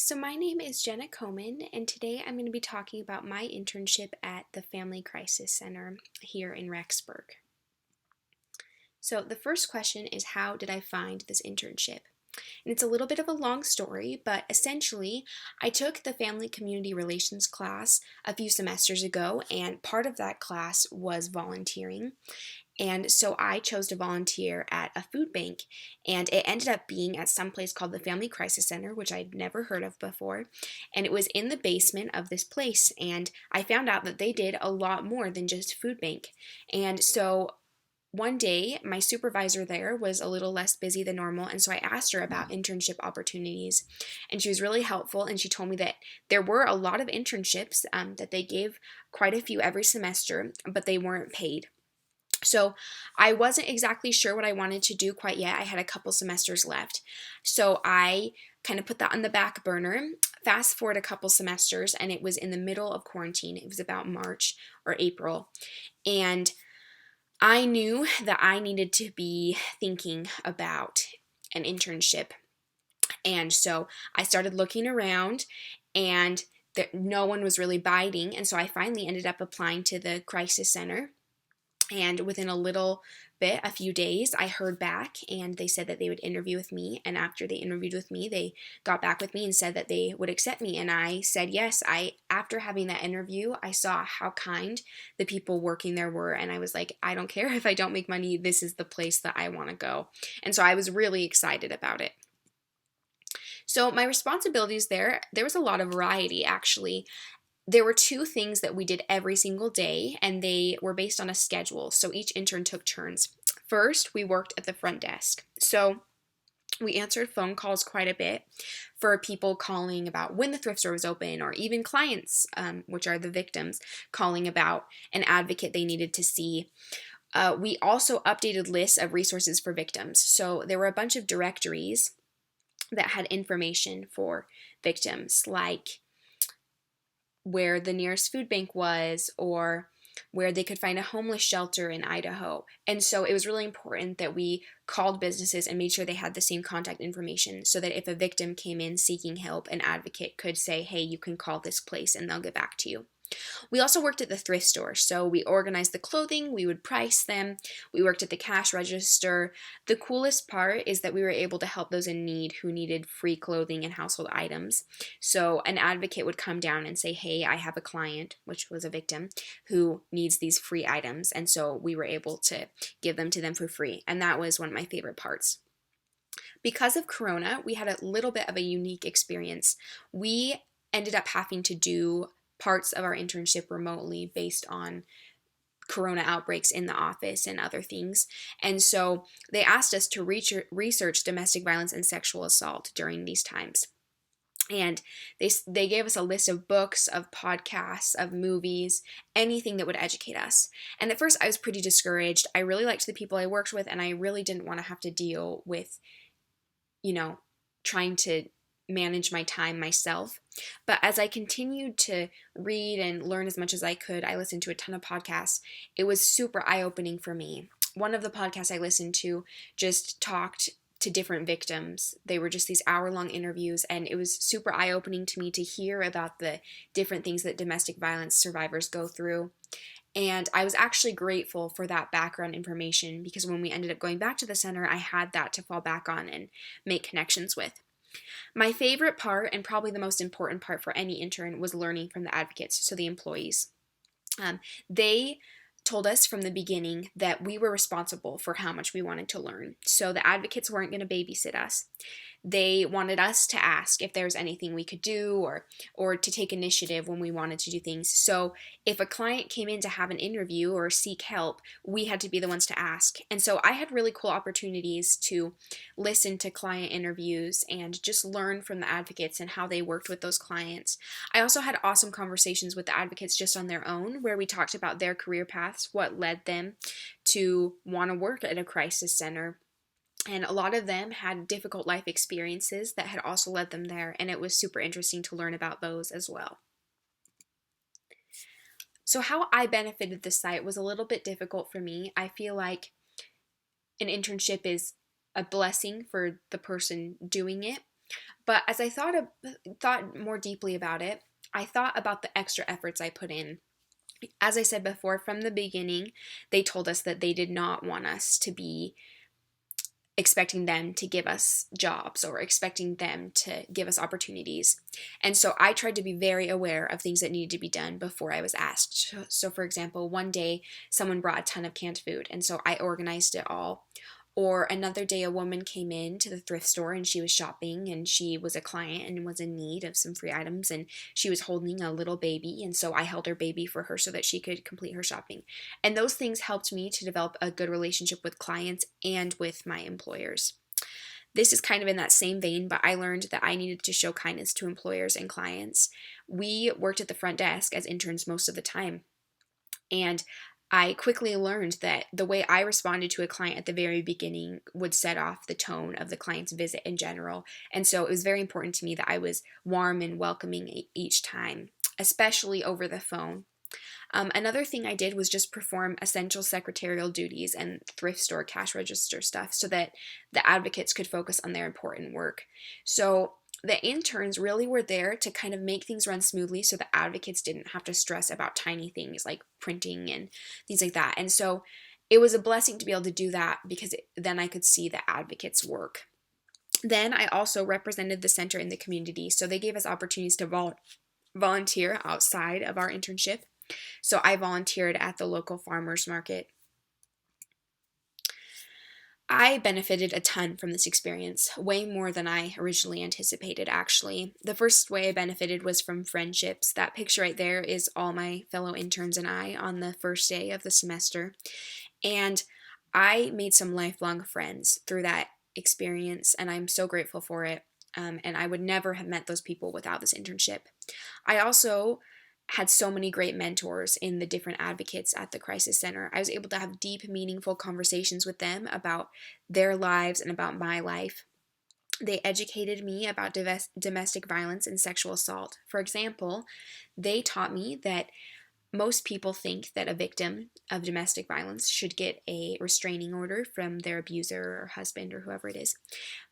So my name is Jenna Coman, and today I'm going to be talking about my internship at the Family Crisis Center here in Rexburg. So the first question is, how did I find this internship? And it's a little bit of a long story, but essentially, I took the Family Community Relations class a few semesters ago, and part of that class was volunteering. And so I chose to volunteer at a food bank, and it ended up being at some place called the Family Crisis Center, which I'd never heard of before. And it was in the basement of this place, and I found out that they did a lot more than just food bank. And so one day, my supervisor there was a little less busy than normal, and so I asked her about internship opportunities, and she was really helpful, and she told me that there were a lot of internships, that they gave quite a few every semester, but they weren't paid. So I wasn't exactly sure what I wanted to do quite yet. I had a couple semesters left. So I kind of put that on the back burner. Fast forward a couple semesters, and it was in the middle of quarantine. It was about March or April. And I knew that I needed to be thinking about an internship. And so I started looking around, and no one was really biting. And so I finally ended up applying to the crisis center. And within a little bit, a few days, I heard back, and they said that they would interview with me. And after they interviewed with me, they got back with me and said that they would accept me. And I said yes. After having that interview, I saw how kind the people working there were. And I was like, I don't care if I don't make money. This is the place that I want to go. And so I was really excited about it. So my responsibilities there was a lot of variety, actually. There were two things that we did every single day, and they were based on a schedule, so each intern took turns. First, we worked at the front desk. So we answered phone calls quite a bit for people calling about when the thrift store was open, or even clients, which are the victims, calling about an advocate they needed to see. We also updated lists of resources for victims. So there were a bunch of directories that had information for victims, like where the nearest food bank was, or where they could find a homeless shelter in Idaho. And so it was really important that we called businesses and made sure they had the same contact information, so that if a victim came in seeking help, an advocate could say, hey, you can call this place and they'll get back to you. We also worked at the thrift store, so we organized the clothing, we would price them, we worked at the cash register. The coolest part is that we were able to help those in need who needed free clothing and household items. So an advocate would come down and say, hey, I have a client, which was a victim, who needs these free items, and so we were able to give them to them for free, and that was one of my favorite parts. Because of Corona, we had a little bit of a unique experience. We ended up having to do parts of our internship remotely based on Corona outbreaks in the office and other things. And so they asked us to research domestic violence and sexual assault during these times. And they gave us a list of books, of podcasts, of movies, anything that would educate us. And at first I was pretty discouraged. I really liked the people I worked with, and I really didn't want to have to deal with, trying to manage my time myself. But as I continued to read and learn as much as I could, I listened to a ton of podcasts. It was super eye-opening for me. One of the podcasts I listened to just talked to different victims. They were just these hour-long interviews, and it was super eye-opening to me to hear about the different things that domestic violence survivors go through. And I was actually grateful for that background information, because when we ended up going back to the center, I had that to fall back on and make connections with. My favorite part, and probably the most important part for any intern, was learning from the advocates, so the employees. They told us from the beginning that we were responsible for how much we wanted to learn. So the advocates weren't going to babysit us. They wanted us to ask if there was anything we could do, or to take initiative when we wanted to do things. So if a client came in to have an interview or seek help, we had to be the ones to ask. And so I had really cool opportunities to listen to client interviews and just learn from the advocates and how they worked with those clients. I also had awesome conversations with the advocates just on their own, where we talked about their career paths, what led them to want to work at a crisis center. And a lot of them had difficult life experiences that had also led them there, and it was super interesting to learn about those as well. So how I benefited the site was a little bit difficult for me. I feel like an internship is a blessing for the person doing it, But as I thought more deeply about it, I thought about the extra efforts I put in. As I said before, from the beginning, they told us that they did not want us to be expecting them to give us jobs or expecting them to give us opportunities. And so I tried to be very aware of things that needed to be done before I was asked. So for example, one day someone brought a ton of canned food, and so I organized it all. Or another day, a woman came in to the thrift store and she was shopping, and she was a client and was in need of some free items, and she was holding a little baby, and so I held her baby for her so that she could complete her shopping. And those things helped me to develop a good relationship with clients and with my employers. This is kind of in that same vein, but I learned that I needed to show kindness to employers and clients. We worked at the front desk as interns most of the time, and I quickly learned that the way I responded to a client at the very beginning would set off the tone of the client's visit in general. And so it was very important to me that I was warm and welcoming each time, especially over the phone. Another thing I did was just perform essential secretarial duties and thrift store cash register stuff so that the advocates could focus on their important work. So the interns really were there to kind of make things run smoothly so the advocates didn't have to stress about tiny things like printing and things like that. And so it was a blessing to be able to do that because then I could see the advocates' work. Then I also represented the center in the community. So they gave us opportunities to volunteer outside of our internship. So I volunteered at the local farmers market. I benefited a ton from this experience, way more than I originally anticipated, actually. The first way I benefited was from friendships. That picture right there is all my fellow interns and I on the first day of the semester. And I made some lifelong friends through that experience, and I'm so grateful for it. And I would never have met those people without this internship. I also had so many great mentors in the different advocates at the crisis center. I was able to have deep, meaningful conversations with them about their lives and about my life. They educated me about domestic violence and sexual assault. For example, they taught me that most people think that a victim of domestic violence should get a restraining order from their abuser or husband or whoever it is.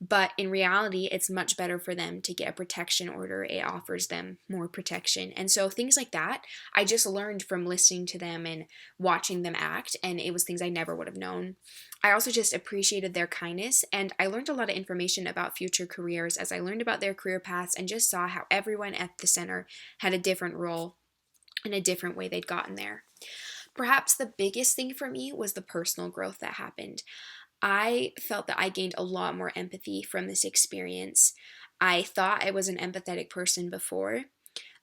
But in reality, it's much better for them to get a protection order. It offers them more protection. And so things like that, I just learned from listening to them and watching them act, and it was things I never would have known. I also just appreciated their kindness, and I learned a lot of information about future careers as I learned about their career paths and just saw how everyone at the center had a different role in a different way they'd gotten there. Perhaps the biggest thing for me was the personal growth that happened. I felt that I gained a lot more empathy from this experience. I thought I was an empathetic person before,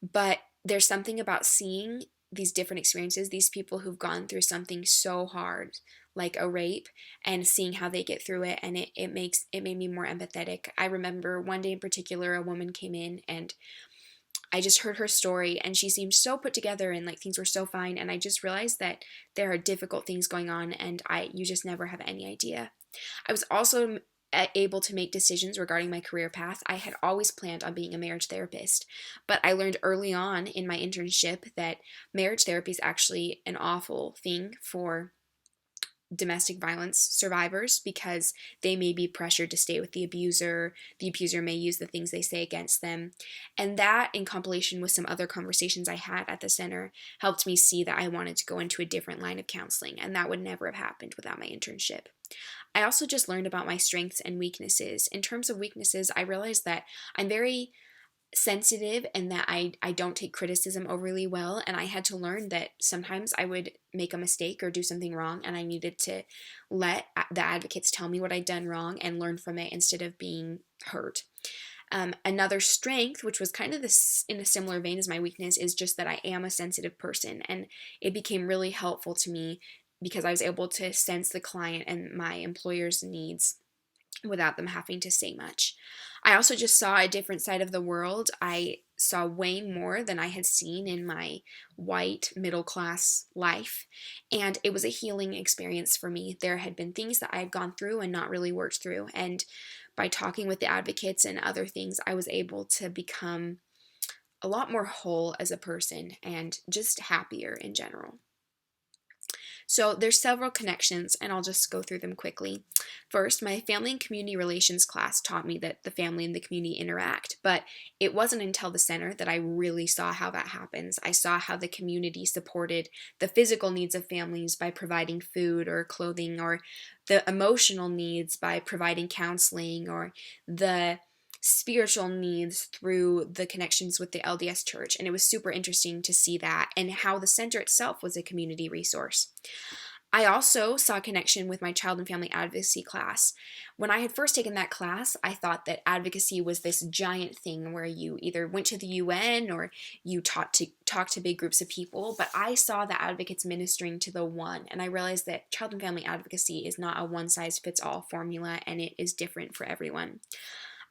but there's something about seeing these different experiences, these people who've gone through something so hard, like a rape, and seeing how they get through it, and it made me more empathetic. I remember one day in particular, a woman came in and I just heard her story, and she seemed so put together and like things were so fine, and I just realized that there are difficult things going on, and you just never have any idea. I was also able to make decisions regarding my career path. I had always planned on being a marriage therapist, but I learned early on in my internship that marriage therapy is actually an awful thing for domestic violence survivors because they may be pressured to stay with the abuser may use the things they say against them, and that, in compilation with some other conversations I had at the center, helped me see that I wanted to go into a different line of counseling, and that would never have happened without my internship. I also just learned about my strengths and weaknesses. In terms of weaknesses, I realized that I'm very sensitive and that I don't take criticism overly well, and I had to learn that sometimes I would make a mistake or do something wrong, and I needed to let the advocates tell me what I'd done wrong and learn from it instead of being hurt. Another strength, which was kind of this in a similar vein as my weakness, is just that I am a sensitive person, and it became really helpful to me because I was able to sense the client and my employer's needs without them having to say much. I also just saw a different side of the world. I saw way more than I had seen in my white middle class life, and it was a healing experience for me. There had been things that I had gone through and not really worked through, and by talking with the advocates and other things, I was able to become a lot more whole as a person and just happier in general. So there's several connections, and I'll just go through them quickly. First, my family and community relations class taught me that the family and the community interact, but it wasn't until the center that I really saw how that happens. I saw how the community supported the physical needs of families by providing food or clothing, or the emotional needs by providing counseling, or the spiritual needs through the connections with the LDS Church. And it was super interesting to see that and how the center itself was a community resource. I also saw a connection with my child and family advocacy class. When I had first taken that class, I thought that advocacy was this giant thing where you either went to the UN or you talk to big groups of people, but I saw the advocates ministering to the one, and I realized that child and family advocacy is not a one-size-fits-all formula, and it is different for everyone.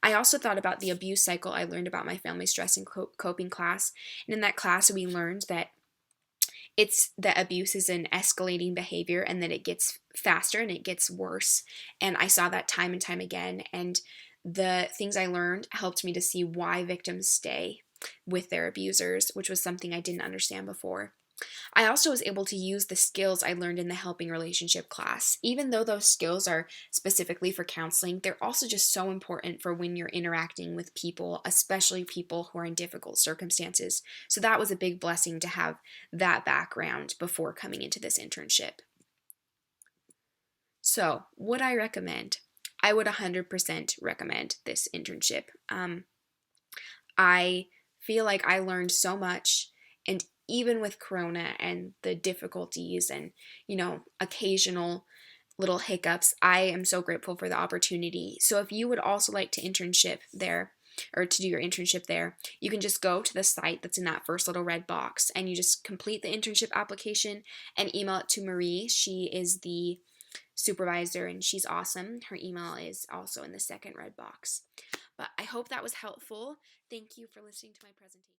I also thought about the abuse cycle I learned about my family stress and coping class, and in that class we learned that it's that abuse is an escalating behavior and that it gets faster and it gets worse. And I saw that time and time again. And the things I learned helped me to see why victims stay with their abusers, which was something I didn't understand before. I also was able to use the skills I learned in the helping relationship class. Even though those skills are specifically for counseling, they're also just so important for when you're interacting with people, especially people who are in difficult circumstances. So that was a big blessing to have that background before coming into this internship. So, would I recommend? I would 100% recommend this internship. I feel like I learned so much, and even with Corona and the difficulties and, occasional little hiccups, I am so grateful for the opportunity. So if you would also like to internship there, or to do your internship there, you can just go to the site that's in that first little red box, and you just complete the internship application and email it to Marie. She is the supervisor and she's awesome. Her email is also in the second red box. But I hope that was helpful. Thank you for listening to my presentation.